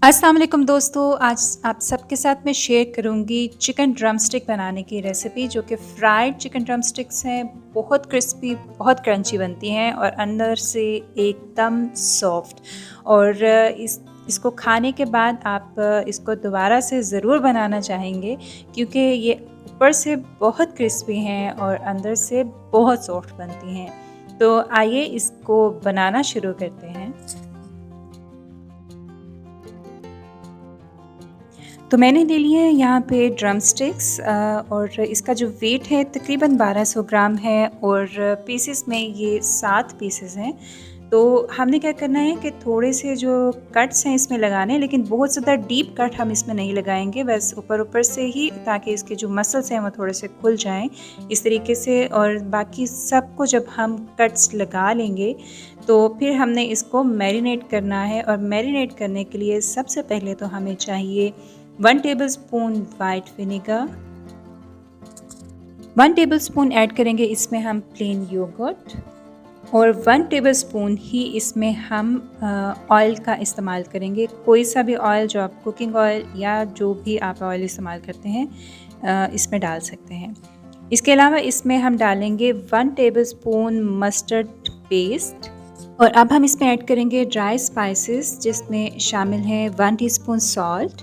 अस्सलाम वालेकुम दोस्तों, आज आप सबके साथ मैं शेयर करूँगी चिकन ड्रमस्टिक बनाने की रेसिपी जो कि फ्राइड चिकन ड्रमस्टिक्स हैं। बहुत क्रिस्पी, बहुत क्रंची बनती हैं और अंदर से एकदम सॉफ्ट। और इसको खाने के बाद आप इसको दोबारा से ज़रूर बनाना चाहेंगे क्योंकि ये ऊपर से बहुत क्रिस्पी हैं और अंदर से बहुत सॉफ्ट बनती हैं। तो आइए इसको बनाना शुरू करते हैं। तो मैंने ले लिया है यहाँ पे ड्रम स्टिक्स और इसका जो वेट है तकरीबन 1200 ग्राम है और पीसेस में ये 7 पीसेस हैं। तो हमने क्या करना है कि थोड़े से जो कट्स हैं इसमें लगाने हैं, लेकिन बहुत ज़्यादा डीप कट हम इसमें नहीं लगाएंगे, बस ऊपर ऊपर से ही, ताकि इसके जो मसल्स हैं वो थोड़े से खुल जाएं इस तरीके से। और बाकी सबको जब हम कट्स लगा लेंगे तो फिर हमने इसको मैरिनेट करना है। और मैरिनेट करने के लिए सबसे पहले तो हमें चाहिए 1 tablespoon white vinegar, 1 tablespoon add करेंगे इसमें हम प्लेन योगर्ट और 1 टेबलस्पून ही इसमें हम ऑयल का इस्तेमाल करेंगे। कोई सा भी ऑयल जो आप कुकिंग ऑयल या जो भी आप ऑयल इस्तेमाल करते हैं इसमें डाल सकते हैं। इसके अलावा इसमें हम डालेंगे 1 टेबलस्पून मस्टर्ड पेस्ट और अब हम इसमें ऐड करेंगे ड्राई स्पाइसेस जिसमें शामिल हैं 1 teaspoon salt,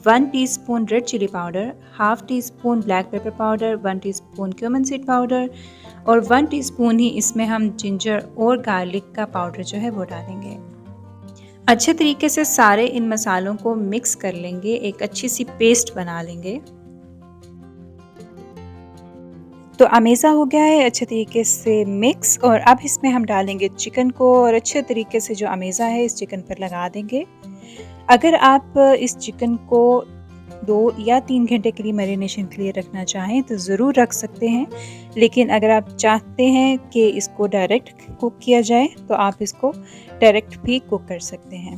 1 teaspoon red chilli powder, half teaspoon black pepper powder, 1 teaspoon cumin seed powder और 1 टीस्पून ही इसमें हम जिंजर और गार्लिक का पाउडर जो है वो डालेंगे। अच्छे तरीके से सारे इन मसालों को मिक्स कर लेंगे, एक अच्छी सी पेस्ट बना लेंगे। तो अमेज़ा हो गया है अच्छे तरीके से मिक्स और अब इसमें हम डालेंगे चिकन को और अच्छे तरीके से जो अमेज़ा है इस चिकन पर लगा देंगे। अगर आप इस चिकन को 2 या 3 घंटे के लिए मैरिनेशन के लिए रखना चाहें तो ज़रूर रख सकते हैं, लेकिन अगर आप चाहते हैं कि इसको डायरेक्ट कुक किया जाए तो आप इसको डायरेक्ट भी कुक कर सकते हैं।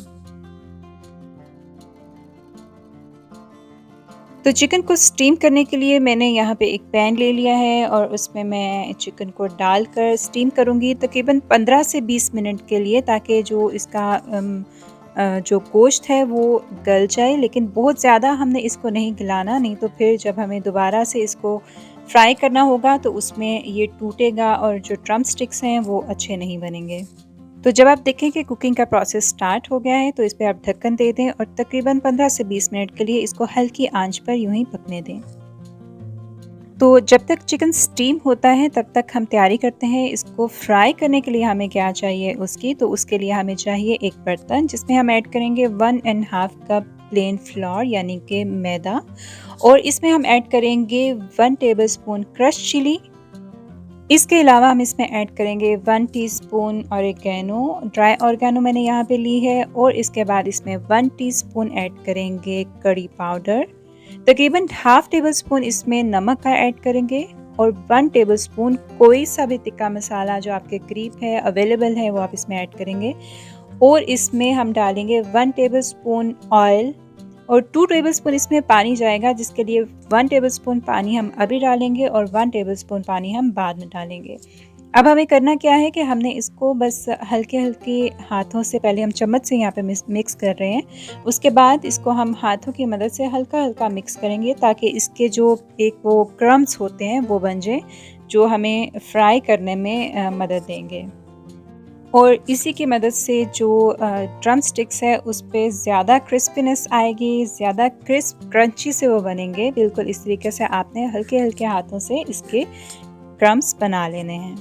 तो चिकन को स्टीम करने के लिए मैंने यहाँ पे एक पैन ले लिया है और उसमें मैं चिकन को डालकर स्टीम करूँगी तकरीबन 15 से 20 मिनट के लिए, ताकि जो इसका जो गोश्त है वो गल जाए। लेकिन बहुत ज़्यादा हमने इसको नहीं गलाना, नहीं तो फिर जब हमें दोबारा से इसको फ्राई करना होगा तो उसमें ये टूटेगा और जो ड्रम स्टिक्स हैं वो अच्छे नहीं बनेंगे। तो जब आप देखें कि कुकिंग का प्रोसेस स्टार्ट हो गया है तो इस पर आप ढक्कन दे दें और तकरीबन 15 से 20 मिनट के लिए इसको हल्की आंच पर यूं ही पकने दें। तो जब तक चिकन स्टीम होता है तब तक हम तैयारी करते हैं इसको फ्राई करने के लिए। हमें क्या चाहिए उसकी, तो उसके लिए हमें चाहिए एक बर्तन जिसमें हम ऐड करेंगे 1.5 कप प्लेन फ्लोर यानी कि मैदा और इसमें हम ऐड करेंगे 1 टेबलस्पून क्रश चिली। इसके अलावा हम इसमें ऐड करेंगे 1 टीस्पून ऑरिगेनो, ड्राई ऑरिगेनो मैंने यहाँ पे ली है और इसके बाद इसमें 1 टीस्पून ऐड करेंगे करी पाउडर, तकरीबन हाफ टेबल स्पून इसमें नमक का ऐड करेंगे और 1 टेबल स्पून कोई सा भी तिक्का मसाला जो आपके करीब है अवेलेबल है वो आप इसमें ऐड करेंगे। और इसमें हम डालेंगे 1 टेबल स्पून ऑयल और 2 टेबलस्पून इसमें पानी जाएगा, जिसके लिए 1 टेबलस्पून पानी हम अभी डालेंगे और 1 टेबलस्पून पानी हम बाद में डालेंगे। अब हमें करना क्या है कि हमने इसको बस हल्के हल्के हाथों से, पहले हम चम्मच से यहाँ पे मिक्स कर रहे हैं, उसके बाद इसको हम हाथों की मदद से हल्का हल्का मिक्स करेंगे ताकि इसके जो एक वो क्रम्स होते हैं वो बन जाए जो हमें फ्राई करने में मदद देंगे। और इसी की मदद से जो ड्रम स्टिक्स है उस पर ज़्यादा क्रिस्पीनेस आएगी, ज़्यादा क्रिस्प क्रंची से वो बनेंगे। बिल्कुल इस तरीके से आपने हल्के हल्के हाथों से इसके क्रम्स बना लेने हैं।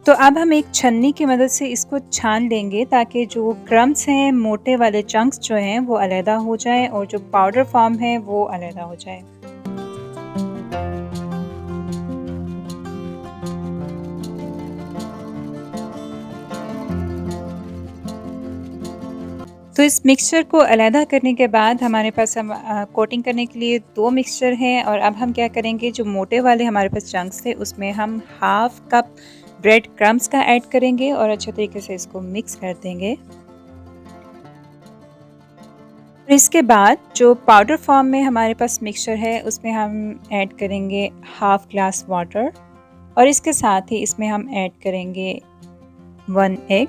तो अब हम एक छन्नी की मदद से इसको छान लेंगे ताकि जो क्रम्स हैं, मोटे वाले चंक्स जो हैं वो अलहदा हो जाए और जो पाउडर फॉर्म है वो अलहदा हो जाए। तो इस मिक्सचर को अलहदा करने के बाद हमारे पास हम कोटिंग करने के लिए 2 मिक्सचर हैं और अब हम क्या करेंगे, जो मोटे वाले हमारे पास चंक्स थे उसमें हम हाफ कप ब्रेड क्रम्स का ऐड करेंगे और अच्छे तरीके से इसको मिक्स कर देंगे। और इसके बाद जो पाउडर फॉर्म में हमारे पास मिक्सचर है उसमें हम ऐड करेंगे हाफ ग्लास वाटर और इसके साथ ही इसमें हम ऐड करेंगे 1 एग।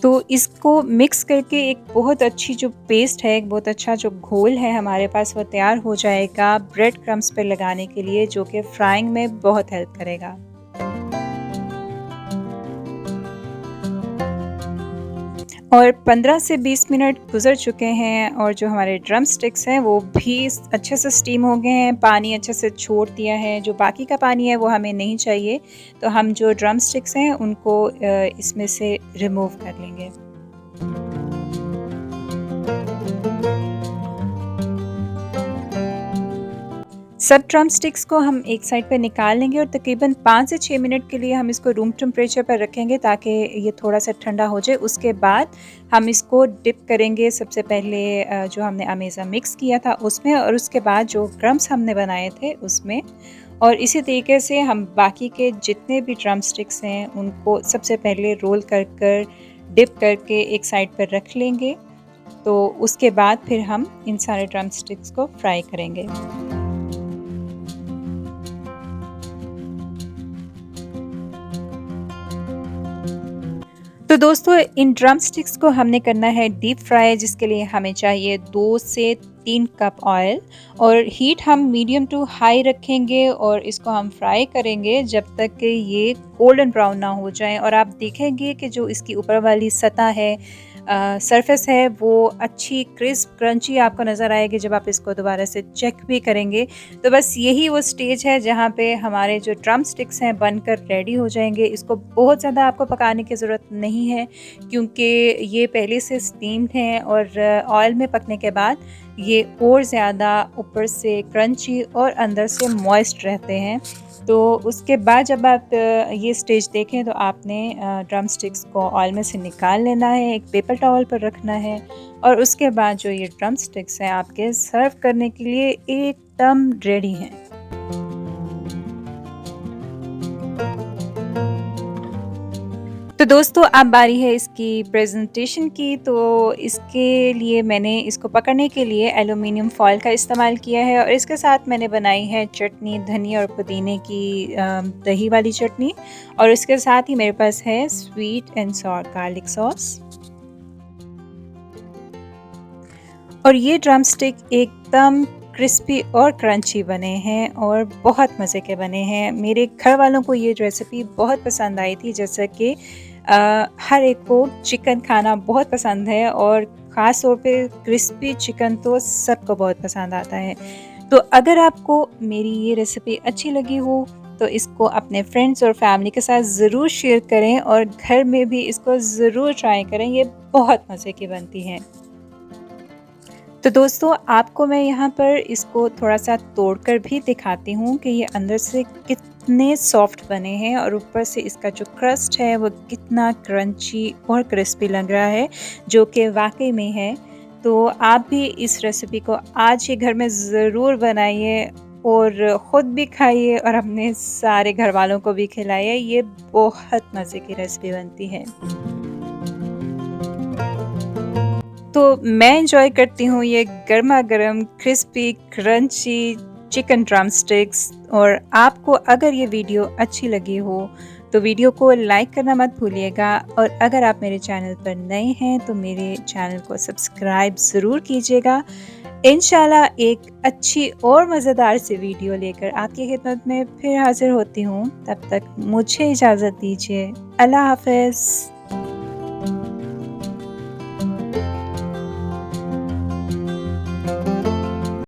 तो इसको मिक्स करके एक बहुत अच्छी जो पेस्ट है, एक बहुत अच्छा जो घोल है हमारे पास, वो तैयार हो जाएगा ब्रेड क्रम्स पे लगाने के लिए, जो कि फ्राइंग में बहुत हेल्प करेगा। और 15 से 20 मिनट गुज़र चुके हैं और जो हमारे ड्रम स्टिक्स हैं वो भी अच्छे से स्टीम हो गए हैं, पानी अच्छे से छोड़ दिया है। जो बाकी का पानी है वो हमें नहीं चाहिए, तो हम जो ड्रम स्टिक्स हैं उनको इसमें से रिमूव कर लेंगे। सब ड्रम स्टिक्स को हम एक साइड पे निकाल लेंगे और तकरीबन 5 से 6 मिनट के लिए हम इसको रूम टेम्परेचर पर रखेंगे ताकि ये थोड़ा सा ठंडा हो जाए। उसके बाद हम इसको डिप करेंगे सबसे पहले जो हमने अमेज़ा मिक्स किया था उसमें, और उसके बाद जो क्रम्स हमने बनाए थे उसमें। और इसी तरीके से हम बाकी के जितने भी ड्रम स्टिक्स हैं उनको सबसे पहले रोल कर कर डिप करके एक साइड पर रख लेंगे। तो उसके बाद फिर हम इन सारे ड्रम स्टिक्स को फ्राई करेंगे। तो दोस्तों, इन ड्रम स्टिक्स को हमने करना है डीप फ्राई, जिसके लिए हमें चाहिए 2 से 3 कप ऑयल, और हीट हम मीडियम टू हाई रखेंगे और इसको हम फ्राई करेंगे जब तक कि ये गोल्डन ब्राउन ना हो जाए। और आप देखेंगे कि जो इसकी ऊपर वाली सतह है, सरफेस है, वो अच्छी क्रिस्प क्रंची आपको नज़र आएगी जब आप इसको दोबारा से चेक भी करेंगे। तो बस यही वो स्टेज है जहाँ पे हमारे जो ड्रम स्टिक्स हैं बनकर रेडी हो जाएंगे। इसको बहुत ज़्यादा आपको पकाने की ज़रूरत नहीं है, क्योंकि ये पहले से स्टीम्ड हैं और ऑयल में पकने के बाद ये और ज़्यादा ऊपर से क्रंची और अंदर से मॉइस्ट रहते हैं। तो उसके बाद जब आप ये स्टेज देखें तो आपने ड्रम स्टिक्स को ऑयल में से निकाल लेना है, एक पेपर टॉवल पर रखना है, और उसके बाद जो ये ड्रम स्टिक्स हैं आपके सर्व करने के लिए एकदम रेडी हैं। तो दोस्तों, अब बारी है इसकी प्रेजेंटेशन की। तो इसके लिए मैंने इसको पकड़ने के लिए एल्युमिनियम फॉयल का इस्तेमाल किया है, और इसके साथ मैंने बनाई है चटनी, धनिया और पुदीने की दही वाली चटनी, और इसके साथ ही मेरे पास है sweet and sour garlic sauce. और ये ड्रम स्टिक एकदम क्रिस्पी और क्रंची बने हैं और बहुत मज़े के बने हैं। मेरे घर वालों को ये रेसिपी बहुत पसंद आई थी, जैसा कि हर एक को चिकन खाना बहुत पसंद है, और ख़ास तौर पे क्रिस्पी चिकन तो सबको बहुत पसंद आता है। तो अगर आपको मेरी ये रेसिपी अच्छी लगी हो तो इसको अपने फ्रेंड्स और फैमिली के साथ ज़रूर शेयर करें, और घर में भी इसको ज़रूर ट्राई करें। ये बहुत मज़े की बनती है। तो दोस्तों, आपको मैं यहाँ पर इसको थोड़ा-सा तोड़कर भी दिखाती हूँ कि ये अंदर से कितने सॉफ्ट बने हैं, और ऊपर से इसका जो क्रस्ट है वो कितना क्रंची और क्रिस्पी लग रहा है, जो कि वाक़ई में है। तो आप भी इस रेसिपी को आज ही घर में ज़रूर बनाइए और ख़ुद भी खाइए और अपने सारे घरवालों को भी खिलाइए। ये बहुत मज़े की रेसिपी बनती है। तो मैं एंजॉय करती हूँ ये गरमा-गरम crispy crunchy chicken drumsticks. और आपको अगर ये वीडियो अच्छी लगी हो तो वीडियो को लाइक करना मत भूलिएगा, और अगर आप मेरे चैनल पर नए हैं तो मेरे चैनल को सब्सक्राइब ज़रूर कीजिएगा। इंशाल्लाह एक अच्छी और मज़ेदार सी वीडियो लेकर आपकी खिदमत में फिर हाज़िर होती हूँ। तब तक मुझे इजाज़त दीजिए। अल्लाह हाफ़िज़।